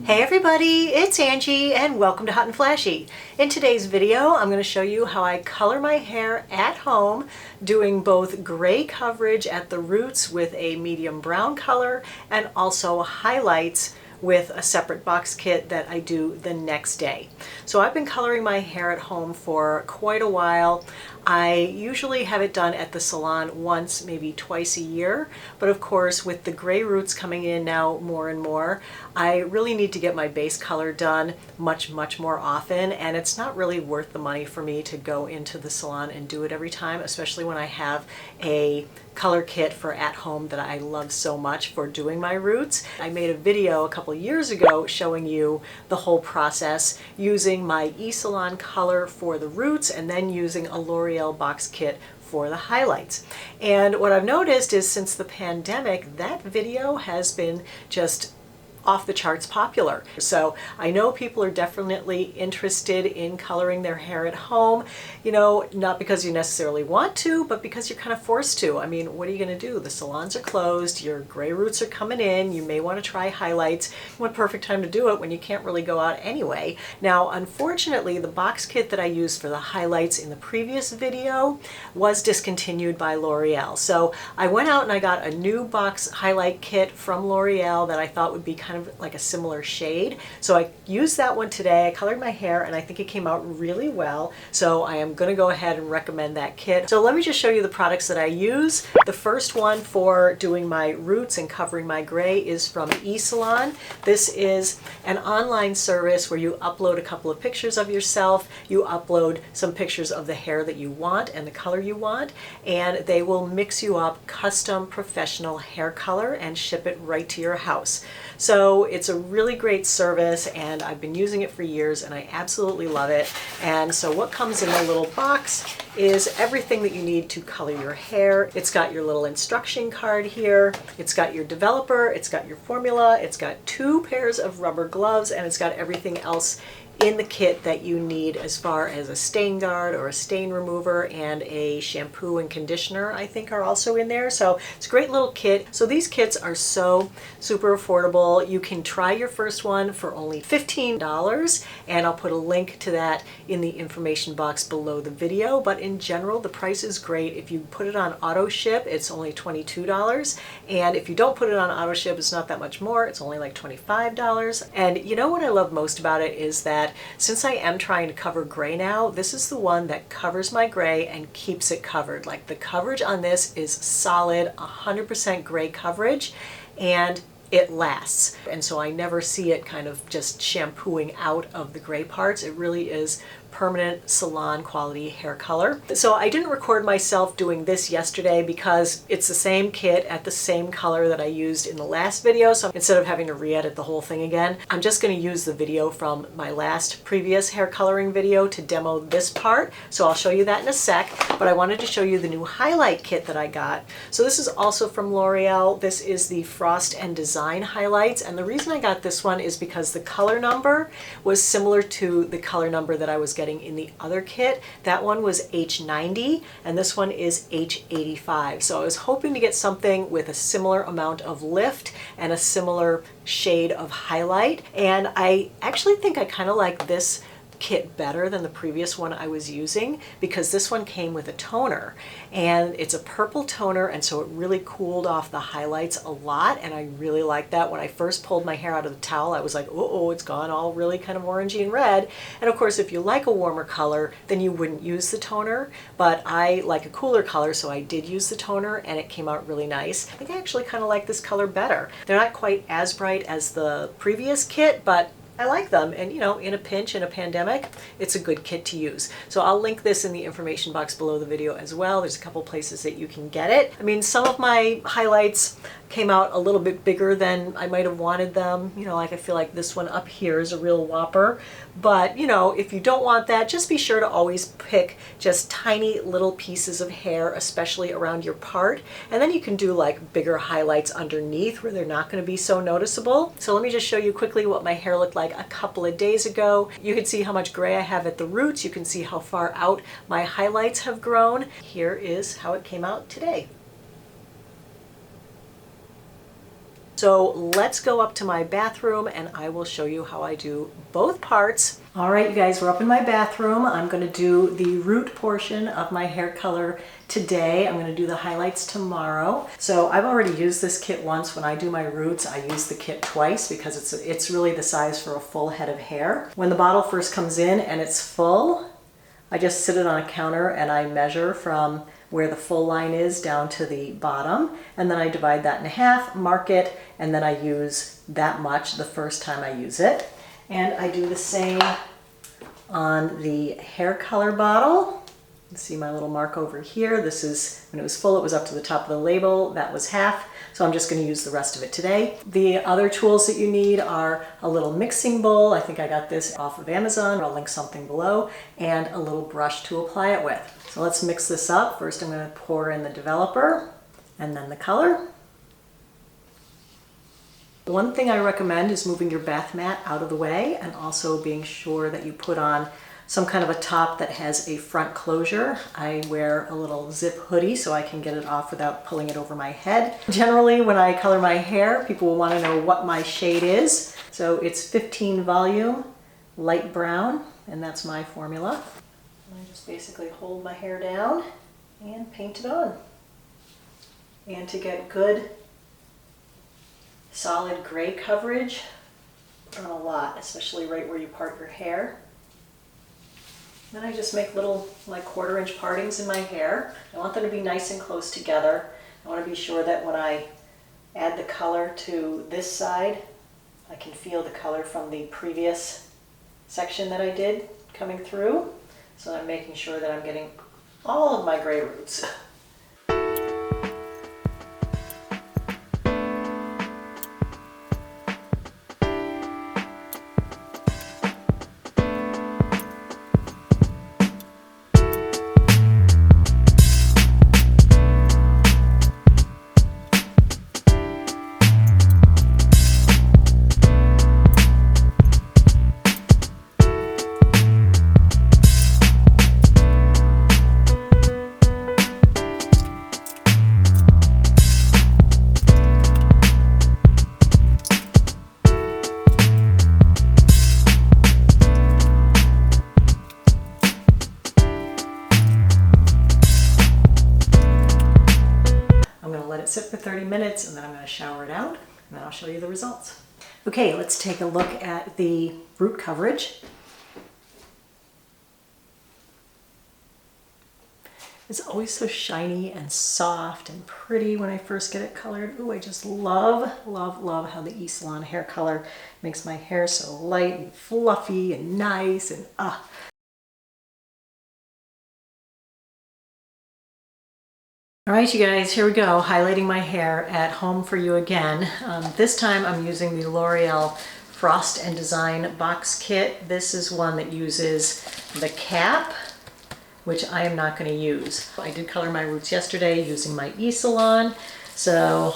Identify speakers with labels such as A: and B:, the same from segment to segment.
A: Hey everybody, it's Angie and welcome to Hot and Flashy. In today's video, I'm going to show you how I color my hair at home, doing both gray coverage at the roots with a medium brown color and also highlights with a separate box kit that I do the next day. So I've been coloring my hair at home for quite a while. I usually have it done at the salon once, maybe twice a year, but of course with the gray roots coming in now more and more, I really need to get my base color done much more often, and it's not really worth the money for me to go into the salon and do it every time, especially when I have a color kit for at home that I love so much for doing my roots. I made a video a couple years ago showing you the whole process using my eSalon color for the roots and then using a L'Oreal box kit for the highlights. And what I've noticed is since the pandemic, that video has been just off the charts popular. So I know people are definitely interested in coloring their hair at home, you know, not because you necessarily want to, but because you're kind of forced to. I mean, what are you going to do? The salons are closed, your gray roots are coming in, you may want to try highlights. What perfect time to do it when you can't really go out anyway. Now, unfortunately, the box kit that I used for the highlights in the previous video was discontinued by L'Oreal. So I went out and I got a new box highlight kit from L'Oreal that I thought would be kind of like a similar shade. So I used that one today. I colored my hair and I think it came out really well. So I am going to go ahead and recommend that kit. So let me just show you the products that I use. The first one for doing my roots and covering my gray is from eSalon. This is an online service where you upload a couple of pictures of yourself, you upload some pictures of the hair that you want and the color you want, and they will mix you up custom professional hair color and ship it right to your house. So it's a really great service and I've been using it for years and I absolutely love it. And so what comes in the little box is everything that you need to color your hair. It's got your little instruction card here, it's got your developer, it's got your formula, it's got 2 pairs of rubber gloves, and it's got everything else in the kit that you need as far as a stain guard or a stain remover, and a shampoo and conditioner I think are also in there. So it's a great little kit. So these kits are so super affordable. You can try your first one for only $15, and I'll put a link to that in the information box below the video. But in general, the price is great. If you put it on auto ship, it's only $22, and if you don't put it on auto ship, it's not that much more. It's only like $25. And you know what I love most about it is that since I am trying to cover gray now, this is the one that covers my gray and keeps it covered. Like, the coverage on this is solid, 100% gray coverage, and it lasts. And so I never see it kind of just shampooing out of the gray parts. It really is permanent salon quality hair color. So I didn't record myself doing this yesterday because it's the same kit at the same color that I used in the last video. So instead of having to re-edit the whole thing again, I'm just going to use the video from my last previous hair coloring video to demo this part. So I'll show you that in a sec, but I wanted to show you the new highlight kit that I got. So this is also from L'Oreal. This is the Frost and Design highlights, and the reason I got this one is because the color number was similar to the color number that I was getting in the other kit. That one was H90 and this one is H85. So I was hoping to get something with a similar amount of lift and a similar shade of highlight. And I actually think I kind of like this kit better than the previous one I was using, because this one came with a toner, and it's a purple toner, and so it really cooled off the highlights a lot, and I really like that. When I first pulled my hair out of the towel, I was like, oh, it's gone all really kind of orangey and red. And of course, if you like a warmer color, then you wouldn't use the toner, but I like a cooler color, so I did use the toner and it came out really nice. I think I actually kind of like this color better. They're not quite as bright as the previous kit, but I like them, and you know, in a pinch, in a pandemic, it's a good kit to use. So I'll link this in the information box below the video as well. There's a couple places that you can get it. I mean, some of my highlights came out a little bit bigger than I might have wanted them. You know, like I feel like this one up here is a real whopper. But, you know, if you don't want that, just be sure to always pick just tiny little pieces of hair, especially around your part. And then you can do like bigger highlights underneath where they're not going to be so noticeable. So let me just show you quickly what my hair looked like a couple of days ago. You can see how much gray I have at the roots. You can see how far out my highlights have grown. Here is how it came out today. So let's go up to my bathroom and I will show you how I do both parts. All right, you guys, we're up in my bathroom. I'm going to do the root portion of my hair color today. I'm going to do the highlights tomorrow. So I've already used this kit once. When I do my roots, I use the kit twice because it's really the size for a full head of hair. When the bottle first comes in and it's full, I just sit it on a counter and I measure from where the full line is down to the bottom, and then I divide that in half, mark it, and then I use that much the first time I use it. And I do the same on the hair color bottle. You see my little mark over here. This is, when it was full, it was up to the top of the label. That was half. So I'm just going to use the rest of it today. The other tools that you need are a little mixing bowl. I think I got this off of Amazon. I'll link something below, and a little brush to apply it with. So let's mix this up. First I'm going to pour in the developer and then the color. One thing I recommend is moving your bath mat out of the way and also being sure that you put on some kind of a top that has a front closure. I wear a little zip hoodie so I can get it off without pulling it over my head. Generally, when I color my hair, people will want to know what my shade is. So it's 15 volume, light brown, and that's my formula. I just basically hold my hair down and paint it on. And to get good, solid gray coverage on a lot, especially right where you part your hair. Then I just make little like 1/4 inch partings in my hair. I want them to be nice and close together. I want to be sure that when I add the color to this side, I can feel the color from the previous section that I did coming through. So I'm making sure that I'm getting all of my gray roots. Sit for 30 minutes and then I'm going to shower it out and then I'll show you the results. Okay, let's take a look at the root coverage. It's always so shiny and soft and pretty when I first get it colored. Ooh, I just love, love, love how the eSalon hair color makes my hair so light and fluffy and nice and All right, you guys, here we go, highlighting my hair at home for you again. This time I'm using the L'Oreal Frost and Design box kit. This is one that uses the cap, which I am not going to use. I did color my roots yesterday using my eSalon, so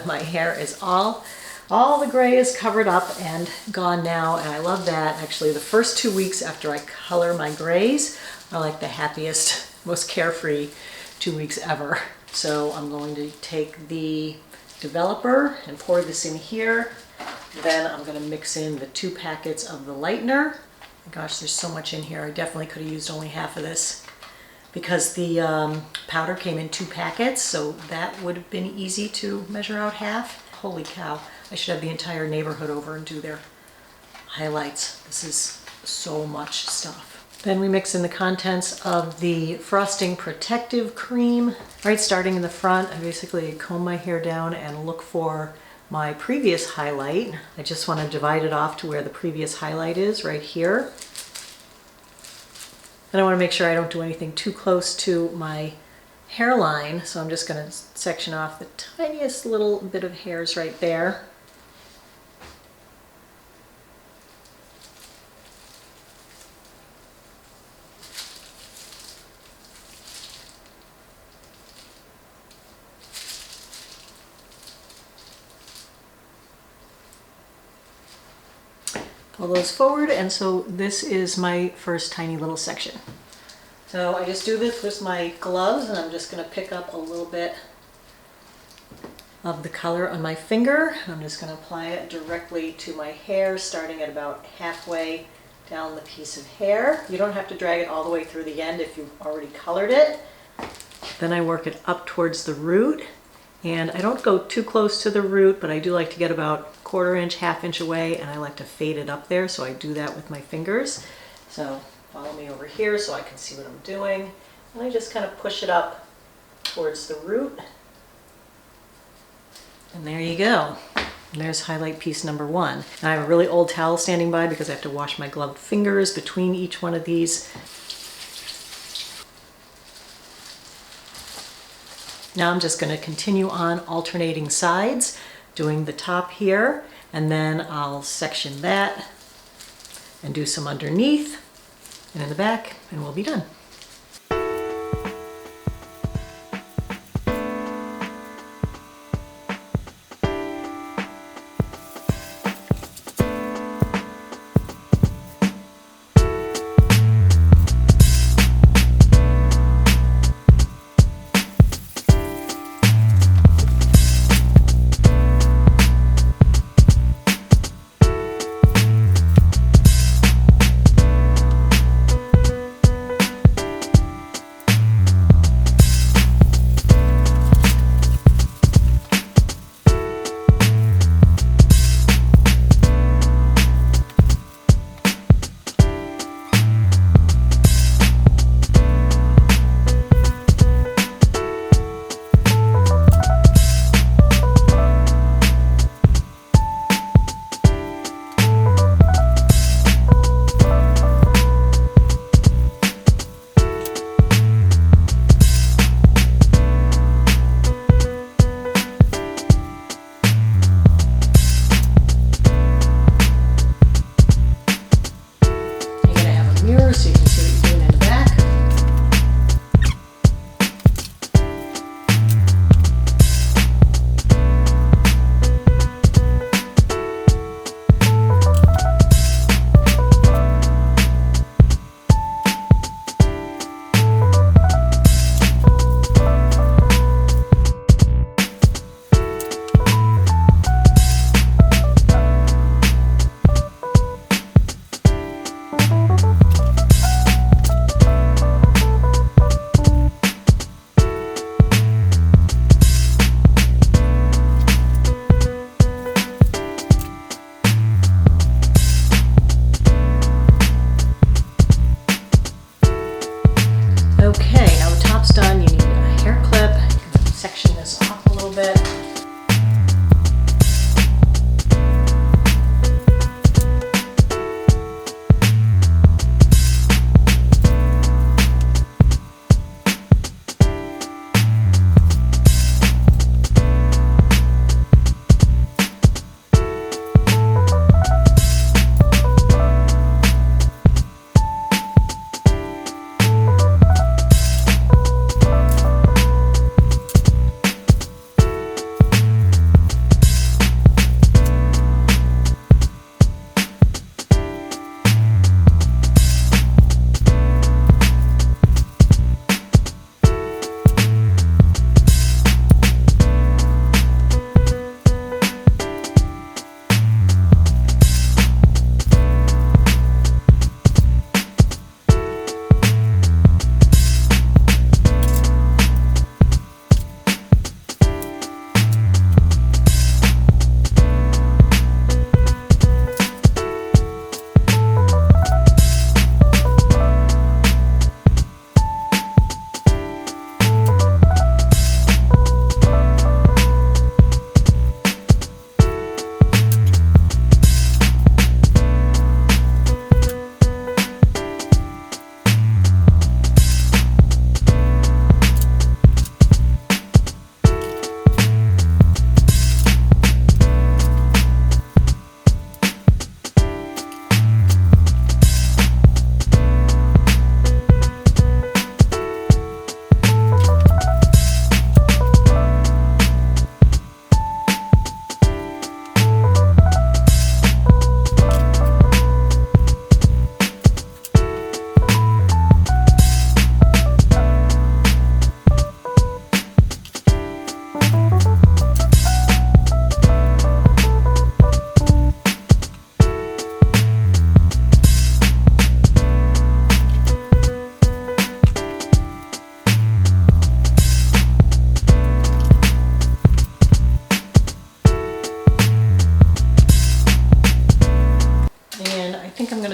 A: my hair is all the gray is covered up and gone now, and I love that. Actually, the first 2 weeks after I color my grays are like the happiest, most carefree 2 weeks ever. So I'm going to take the developer and pour this in here. Then I'm going to mix in the 2 packets of the lightener. Gosh, there's so much in here. I definitely could have used only half of this because the powder came in 2 packets, so that would have been easy to measure out half. Holy cow, I should have the entire neighborhood over and do their highlights. This is so much stuff. Then we mix in the contents of the Frosting Protective Cream. Right, starting in the front, I basically comb my hair down and look for my previous highlight. I just want to divide it off to where the previous highlight is, right here. And I want to make sure I don't do anything too close to my hairline, so I'm just going to section off the tiniest little bit of hairs right there. Pull those forward, and so this is my first tiny little section. So I just do this with my gloves, and I'm just going to pick up a little bit of the color on my finger. I'm just going to apply it directly to my hair, starting at about halfway down the piece of hair. You don't have to drag it all the way through the end if you've already colored it. Then I work it up towards the root, and I don't go too close to the root, but I do like to get about 1/4 inch, 1/2 inch away, and I like to fade it up there, so I do that with my fingers. So follow me over here so I can see what I'm doing. And I just kind of push it up towards the root. And there you go. And there's highlight piece number 1. And I have a really old towel standing by because I have to wash my gloved fingers between each one of these. Now I'm just going to continue on alternating sides, doing the top here, and then I'll section that and do some underneath and in the back, and we'll be done.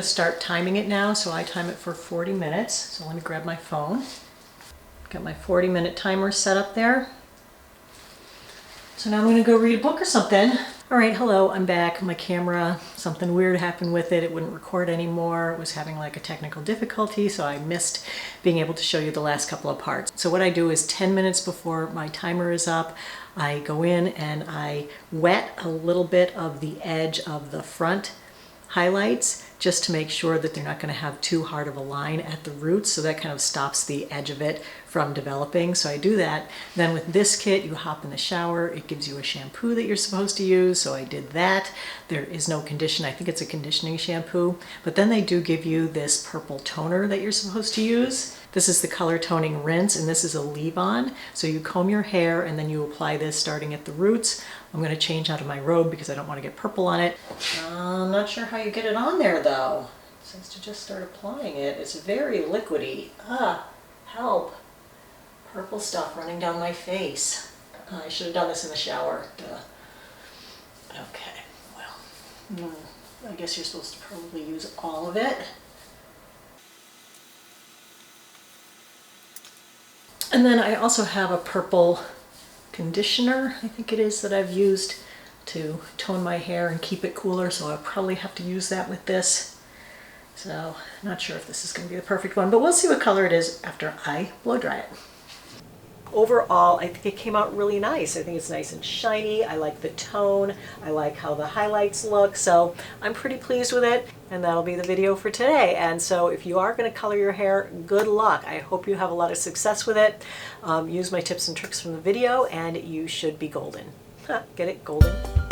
A: to start timing it now, so I time it for 40 minutes. So let me grab my phone. Got my 40-minute timer set up there. So now I'm going to go read a book or something. All right, hello, I'm back. My camera, something weird happened with it. It wouldn't record anymore. It was having like a technical difficulty, so I missed being able to show you the last couple of parts. So what I do is 10 minutes before my timer is up, I go in and I wet a little bit of the edge of the front highlights just to make sure that they're not going to have too hard of a line at the roots, so that kind of stops the edge of it from developing. So I do that. Then with this kit, you hop in the shower. It gives you a shampoo that you're supposed to use, so I did that. There is no condition. I think it's a conditioning shampoo, but then they do give you this purple toner that you're supposed to use. This is the color toning rinse, and this is a leave-on. So you comb your hair and then you apply this starting at the roots. I'm going to change out of my robe because I don't want to get purple on it. I'm not sure how you get it on there though. It says to just start applying it. It's very liquidy. Help. Purple stuff running down my face. I should have done this in the shower. Duh. Okay, well, I guess you're supposed to probably use all of it. And then I also have a purple conditioner, I think it is, that I've used to tone my hair and keep it cooler, so I'll probably have to use that with this. So, not sure if this is going to be the perfect one, but we'll see what color it is after I blow dry it. Overall, I think it came out really nice. I think it's nice and shiny. I like the tone. I like how the highlights look. So I'm pretty pleased with it. And that'll be the video for today. And so if you are going to color your hair, good luck. I hope you have a lot of success with it. Use my tips and tricks from the video and you should be golden. Get it? Golden.